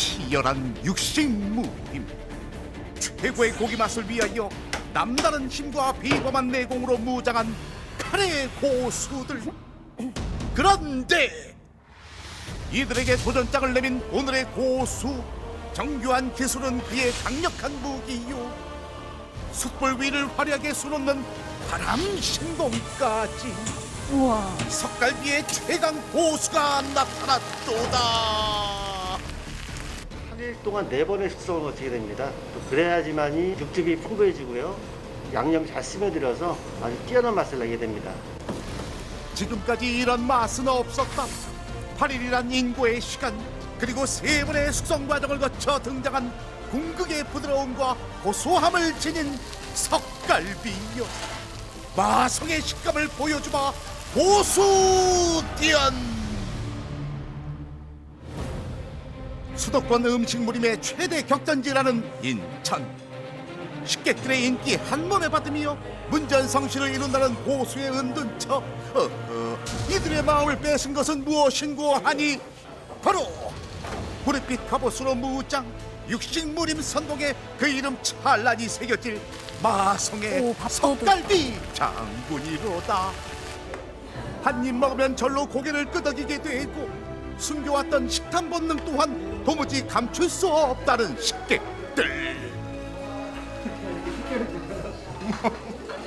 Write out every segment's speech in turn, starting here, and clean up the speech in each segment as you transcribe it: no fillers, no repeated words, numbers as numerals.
치열한 육식무림. 최고의 고기 맛을 위하여 남다른 힘과 비범한 내공으로 무장한 칼의 고수들. 그런데 이들에게 도전장을 내민 오늘의 고수. 정교한 기술은 그의 강력한 무기요. 숯불 위를 화려하게 수놓는 바람신공까지. 우와. 석갈비의 최강 고수가 나타났도다. 8일 동안 4번의 숙성을 거치게 됩니다. 또 그래야지만이 육즙이 풍부해지고요. 양념이 잘 스며들어서 아주 뛰어난 맛을 내게 됩니다. 지금까지 이런 맛은 없었다. 8일이란 인고의 시간, 그리고 3번의 숙성 과정을 거쳐 등장한 궁극의 부드러움과 고소함을 지닌 석갈비요. 마성의 식감을 보여주마 고수디언. 수도권 음식무림의 최대 격전지라는 인천. 식객들의 인기 한몸에 받으며 문전성시를 이룬다는 고수의 은둔처. 이들의 마음을 뺏은 것은 무엇인고 하니 바로 구릿빛 갑옷으로 무장, 육식무림 선동에 그 이름 찬란히 새겨질 마성의 석갈비 장군이로다. 한 입 먹으면 절로 고개를 끄덕이게 되고 숨겨왔던 식탐 본능 또한 도무지 감출 수 없다는 식객들.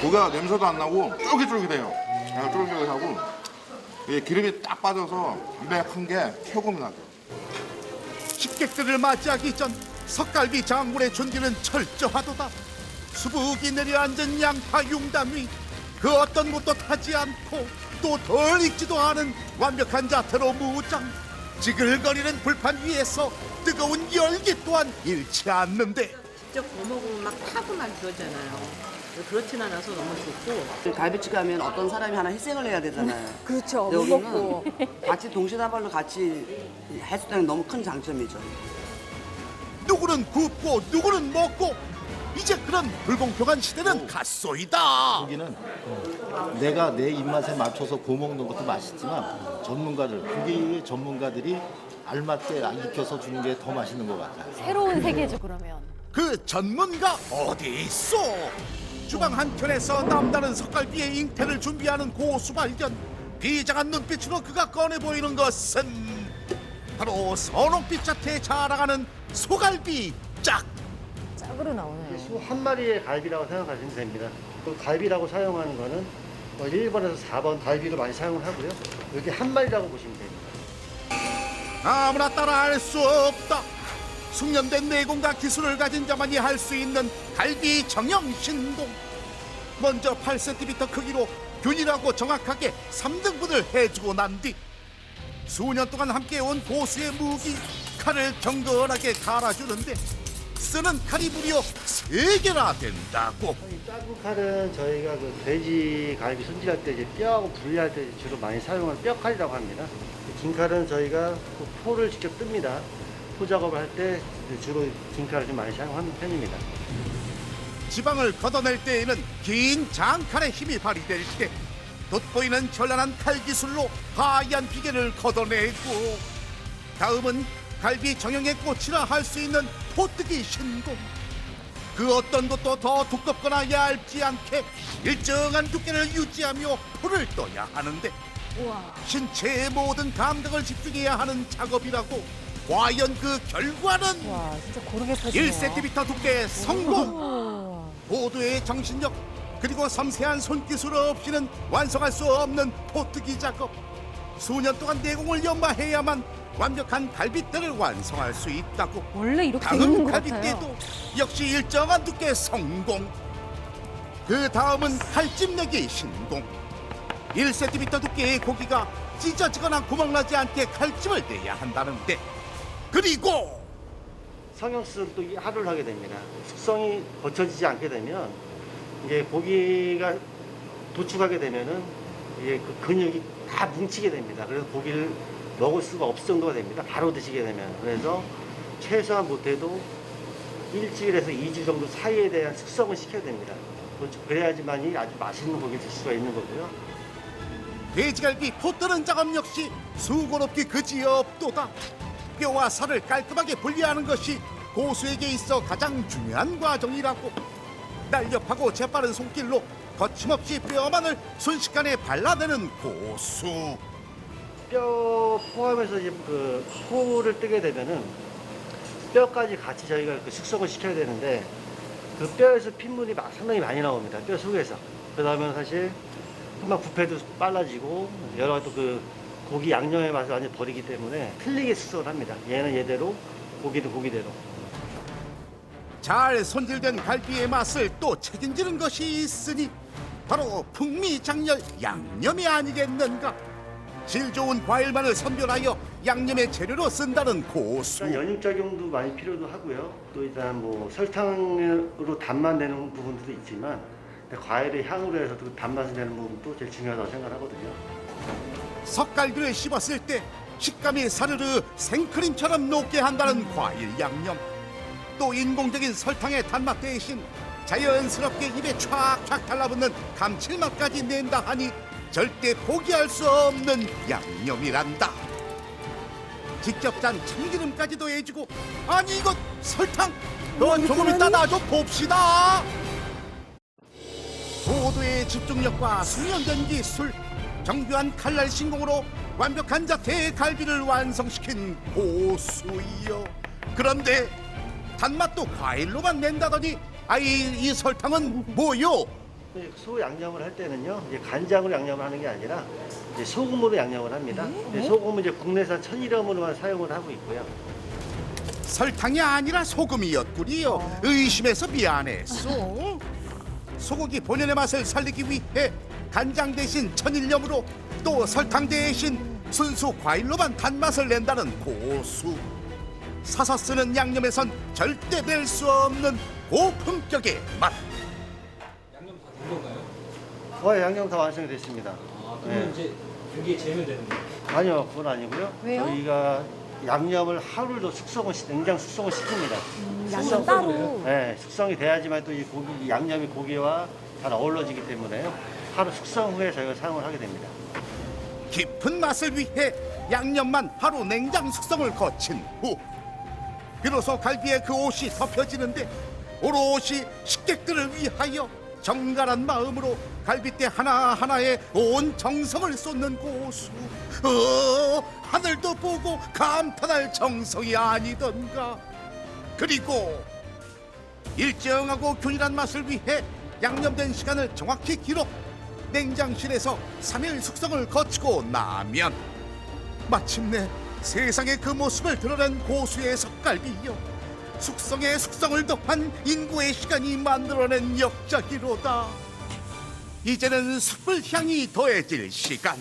고기가 냄새도 안 나고 쫄깃쫄깃해요. 쫄깃쫄깃하고 이게 기름이 딱 빠져서 담백한 게 최고입니다. 식객들을 맞이하기 전 석갈비 장군의 존귀는 철저하도다. 수북이 내려앉은 양파 융담 위 그 어떤 것도 타지 않고 또 덜 익지도 않은 완벽한 자태로 무장. 지글거리는 불판 위에서 뜨거운 열기 또한 잃지 않는데 직접 구워먹으면 막 타고만 그러잖아요. 그렇진 않아서 너무 좋고. 갈비집 가면 어떤 사람이 하나 희생을 해야 되잖아요. 그렇죠. 여기는 무겁고. 같이 동시다발로 같이 할 수 있다는 게 너무 큰 장점이죠. 누구는 굽고 누구는 먹고 이제 그런 불공평한 시대는 갔소이다. 고기는 내가 내 입맛에 맞춰서 구워 먹는 것도 맛있지만 고기의 전문가들이 알맞게 익혀서 주는 게 더 맛있는 것 같아요. 새로운 세계죠, 그러면. 그 전문가 어디 있어? 주방 한켠에서 남다른 석갈비의 잉태를 준비하는 고수 발견. 비장한 눈빛으로 그가 꺼내 보이는 것은 바로 선홍빛 자태에 자라가는 소갈비 짝. 짝으로 나오네요. 수 한 마리의 갈비라고 생각하시면 됩니다. 그 갈비라고 사용하는 거는 1번에서 4번 갈비를 많이 사용을 하고요. 여기 한 마리라고 보시면 됩니다. 아무나 따라할 수 없다. 숙련된 내공과 기술을 가진 자만이 할 수 있는 갈비 정형 신공. 먼저 8cm 크기로 균일하고 정확하게 3등분을 해주고 난 뒤 수년 동안 함께해온 고수의 무기 칼을 경건하게 갈아주는데 쓰는 칼이 무려 3개나 된다고. 이 작은 칼은 저희가 그 돼지 갈비 손질할 때 이제 뼈하고 분리할 때 주로 많이 사용하는 뼈칼이라고 합니다. 긴 칼은 저희가 그 포를 직접 뜹니다. 포 작업을 할 때 주로 긴 칼을 좀 많이 사용하는 편입니다. 지방을 걷어낼 때에는 긴 장칼의 힘이 발휘될 때 돋보이는 현란한 칼 기술로 하얀 비계를 걷어내고 다음은 갈비 정형의 꽃이라 할 수 있는 포뜨기 신공. 그 어떤 것도 더 두껍거나 얇지 않게 일정한 두께를 유지하며 포를 떠야 하는데 우와. 신체의 모든 감각을 집중해야 하는 작업이라고. 과연 그 결과는 와, 진짜 고르게 펴지네요. 1cm 두께 성공. 우와. 고도의 정신력 그리고 섬세한 손기술 없이는 완성할 수 없는 포뜨기 작업. 수년 동안 내공을 연마해야만 완벽한 갈빗대를 완성할 수 있다고. 원래 이렇게 다음 있는 것 갈빗대도 같아요. 역시 일정한 두께 성공. 그 다음은 칼집내기 신공. 1cm 두께의 고기가 찢어지거나 구멍나지 않게 칼집을 내야 한다는데, 그리고 성형수술을 또 하루를 하게 됩니다. 숙성이 거쳐지지 않게 되면 이게 고기가 도축하게 되면은 이게 그 근육이 다 뭉치게 됩니다. 그래서 고기를 먹을 수가 없을 정도가 됩니다. 바로 드시게 되면. 그래서 최소한 못해도 일주일에서 2주 정도 사이에 대한 숙성을 시켜야 됩니다. 그래야지만이 아주 맛있는 고기를 드실 수가 있는 거고요. 돼지갈비 포 뜨는 작업 역시 수고롭기 그지없도다. 뼈와 살을 깔끔하게 분리하는 것이 고수에게 있어 가장 중요한 과정이라고. 날렵하고 재빠른 손길로 거침없이 뼈만을 순식간에 발라내는 고수. 뼈 포함해서 이제 그 소를 뜨게 되면은 뼈까지 같이 저희가 그 숙성을 시켜야 되는데 그 뼈에서 핏물이 상당히 많이 나옵니다. 뼈 속에서. 그러면 사실 금방 부패도 빨라지고 여러 가지 또 그 고기 양념의 맛을 완전히 버리기 때문에 틀리게 숙성을 합니다. 얘는 얘대로, 고기는 고기대로. 잘 손질된 갈비의 맛을 또 책임지는 것이 있으니 바로 풍미장렬 양념이 아니겠는가. 질 좋은 과일만을 선별하여 양념의 재료로 쓴다는 고수. 일단 연육작용도 많이 필요도 하고요. 또 일단 뭐 설탕으로 단맛 내는 부분도 있지만 과일의 향으로 해서 그 단맛을 내는 부분도 제일 중요하다고 생각하거든요. 석갈비를 씹었을 때 식감이 사르르 생크림처럼 녹게 한다는 과일 양념. 또 인공적인 설탕의 단맛 대신 자연스럽게 입에 촥촥 달라붙는 감칠맛까지 낸다 하니 절대 포기할 수 없는 양념이란다. 직접 짠 참기름까지도 해주고, 아니 이것 설탕? 넌 조금 이따 나 좀 봅시다. 고도의 집중력과 숙련된 기술, 정교한 칼날 신공으로 완벽한 자태의 갈비를 완성시킨 고수이요. 그런데 단맛도 과일로만 낸다더니 이 설탕은 뭐요? 소 양념을 할 때는요, 이제 간장으로 양념을 하는 게 아니라 이제 소금으로 양념을 합니다. 소금은 이제 국내산 천일염으로만 사용을 하고 있고요. 설탕이 아니라 소금이었구리요. 의심해서 미안했어. 소고기 본연의 맛을 살리기 위해 간장 대신 천일염으로, 또 설탕 대신 순수 과일로만 단맛을 낸다는 고수. 사서 쓰는 양념에선 절대 낼 수 없는 고품격의 맛. 양념 다 완성이 됐습니다. 그러면 이제 여기에 재면 되는 거예요? 아니요, 그건 아니고요. 왜요? 저희가 양념을 하루를 더 냉장 숙성을 시킵니다. 양념 따로. 네, 숙성이 돼야지만 또 이 고기, 이 양념이 고기와 잘 어우러지기 때문에요. 하루 숙성 후에 저희가 사용을 하게 됩니다. 깊은 맛을 위해 양념만 하루 냉장 숙성을 거친 후 비로소 갈비에 그 옷이 덮여지는데, 오롯이 식객들을 위하여 정갈한 마음으로 갈비뼈 하나하나에 온 정성을 쏟는 고수. 하늘도 보고 감탄할 정성이 아니던가. 그리고 일정하고 균일한 맛을 위해 양념된 시간을 정확히 기록, 냉장실에서 3일 숙성을 거치고 나면 마침내 세상의 그 모습을 드러낸 고수의 석갈비요. 숙성에 숙성을 더한 인구의 시간이 만들어낸 역작이로다. 이제는 숯불 향이 더해질 시간.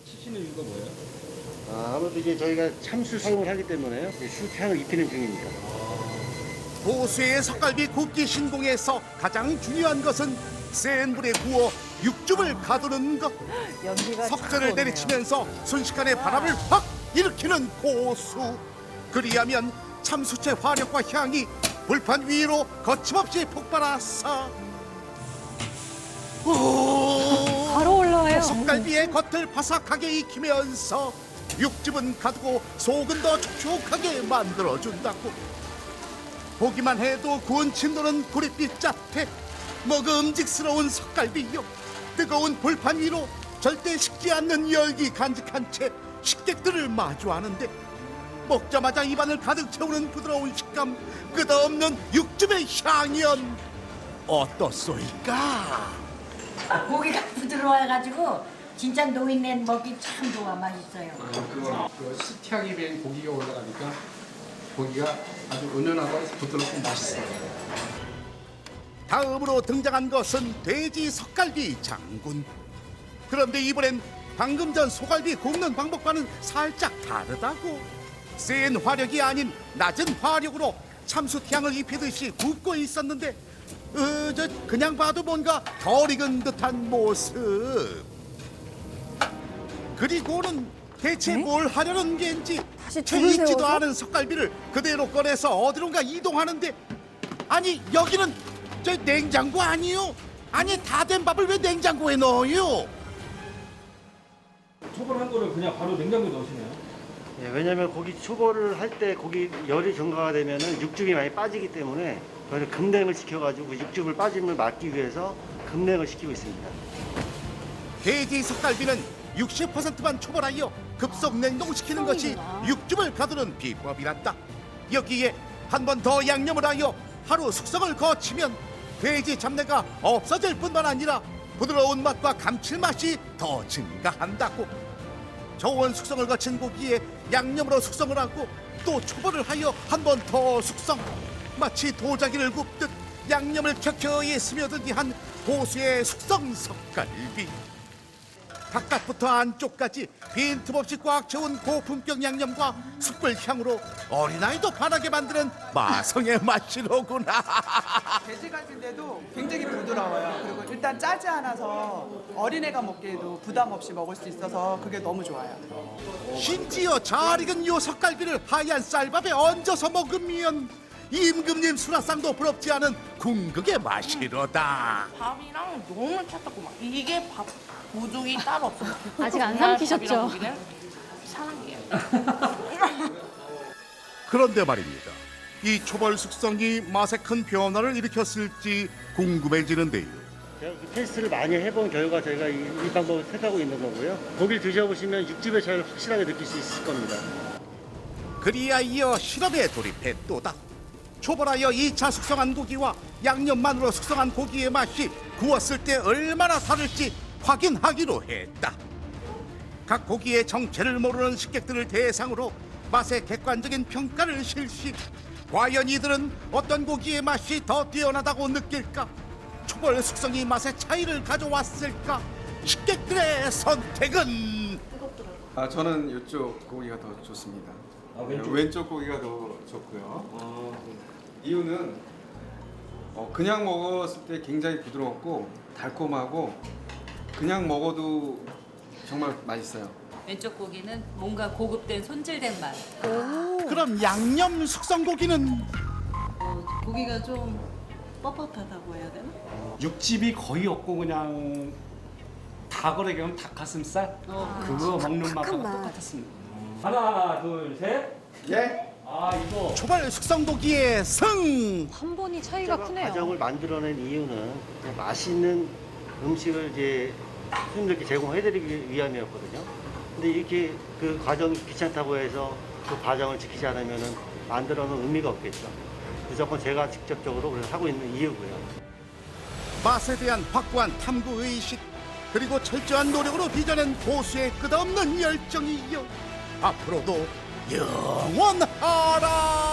치시는 이유가 뭐예요? 아무래도 이제 저희가 참수 사용을 하기 때문에요. 숯향을 입히는 중입니다. 고수의 석갈비 굽기 신공에서 가장 중요한 것은 센 불에 구워 육즙을 가두는 것. 연기가 석전을 참 내리치면서 순식간에 바람을 확 일으키는 고수. 그리하면 참숯의 화력과 향이 불판 위로 거침없이 폭발하사 바로 올라와요. 석갈비의 겉을 바삭하게 익히면서 육즙은 가두고 속은 더 촉촉하게 만들어준다고. 보기만 해도 구운 침도는 구릿빛 자태, 먹음직스러운 석갈비요. 뜨거운 불판 위로 절대 식지 않는 열기 간직한 채 식객들을 마주하는데, 먹자마자 입안을 가득 채우는 부드러운 식감, 끝없는 육즙의 향연 어떻소이까? 고기가 부드러워가지고 진짜 노인네 먹기 참 좋아, 맛있어요. 그 숯향이 된 고기가 올라가니까 고기가 아주 은은하고 부드럽고 맛있어요. 다음으로 등장한 것은 돼지 석갈비 장군. 그런데 이번엔 방금 전 소갈비 굽는 방법과는 살짝 다르다고. 센 화력이 아닌 낮은 화력으로 참숯향을 입히듯이 굽고 있었는데, 그냥 봐도 뭔가 덜 익은 듯한 모습. 그리고는 대체 뭘 하려는 겐지 다시 채 줄을 익지도 세워서? 않은 석갈비를 그대로 꺼내서 어디론가 이동하는데, 아니 여기는 저 냉장고 아니요? 아니 다 된 밥을 왜 냉장고에 넣어요? 초벌한 거를 그냥 바로 냉장고에 넣으시네요? 예, 왜냐면 고기 초벌을 할 때 고기 열이 증가가 되면은 육즙이 많이 빠지기 때문에 저희는 급냉을 시켜가지고 육즙을 빠짐을 막기 위해서 급냉을 시키고 있습니다. 돼지 석갈비는 60%만 초벌하여 급속 냉동시키는 것이 육즙을 가두는 비법이란다. 여기에 한 번 더 양념을 하여 하루 숙성을 거치면 돼지 잡내가 없어질 뿐만 아니라 부드러운 맛과 감칠맛이 더 증가한다고. 저온 숙성을 거친 고기에 양념으로 숙성을 하고 또 초벌을 하여 한 번 더 숙성. 마치 도자기를 굽듯 양념을 켜켜이 스며들게 한 고수의 숙성 석갈비. 바깥부터 안쪽까지 빈틈없이 꽉 채운 고품격 양념과 숯불 향으로 어린아이도 반하게 만드는 마성의 맛이로구나. 돼지갈비인데도 굉장히 부드러워요. 그리고 일단 짜지 않아서 어린애가 먹기에도 부담 없이 먹을 수 있어서 그게 너무 좋아요. 심지어 잘 익은 요 석갈비를 하얀 쌀밥에 얹어서 먹으면 임금님 수라상도 부럽지 않은 궁극의 맛이로다. 밥이랑 너무 찼다고만. 이게 밥 부족이 따로 없어. 아직 안 삼키셨죠? 사랑해요. 그런데 말입니다. 이 초벌 숙성이 맛에 큰 변화를 일으켰을지 궁금해지는데요. 제가 그 테스트를 많이 해본 결과 저희가 이 방법을 택하고 있는 거고요. 고기를 드셔보시면 육즙의 차이를 확실하게 느낄 수 있을 겁니다. 그리하여 이어 실험에 돌입했도다. 초벌하여 2차 숙성한 고기와 양념만으로 숙성한 고기의 맛이 구웠을 때 얼마나 다를지 확인하기로 했다. 각 고기의 정체를 모르는 식객들을 대상으로 맛의 객관적인 평가를 실시. 과연 이들은 어떤 고기의 맛이 더 뛰어나다고 느낄까? 초벌 숙성이 맛의 차이를 가져왔을까? 식객들의 선택은? 저는 이쪽 고기가 더 좋습니다. 왼쪽 고기가 더 좋고요. 이유는 그냥 먹었을 때 굉장히 부드럽고 달콤하고 그냥 먹어도 정말 맛있어요. 왼쪽 고기는 뭔가 고급된 손질된 맛. 그럼 양념 숙성 고기는? 고기가 좀 뻣뻣하다고 해야 되나? 육즙이 거의 없고 그냥 닭으로 얘기하면 닭가슴살 그거 먹는 맛과 똑같았습니다. 하나 둘 셋. 예? 이거 초벌 숙성 고기의 승! 한 번이 차이가 크네요. 과정을 만들어낸 이유는 그냥 맛있는 음식을 이제 손님들께 제공해드리기 위함이었거든요. 근데 이렇게 그 과정이 귀찮다고 해서 그 과정을 지키지 않으면 만들어놓은 의미가 없겠죠. 무조건 제가 직접적으로 그래서 하고 있는 이유고요. 맛에 대한 확고한 탐구의식 그리고 철저한 노력으로 빚어낸 고수의 끝없는 열정이 이어 앞으로도 영원하라.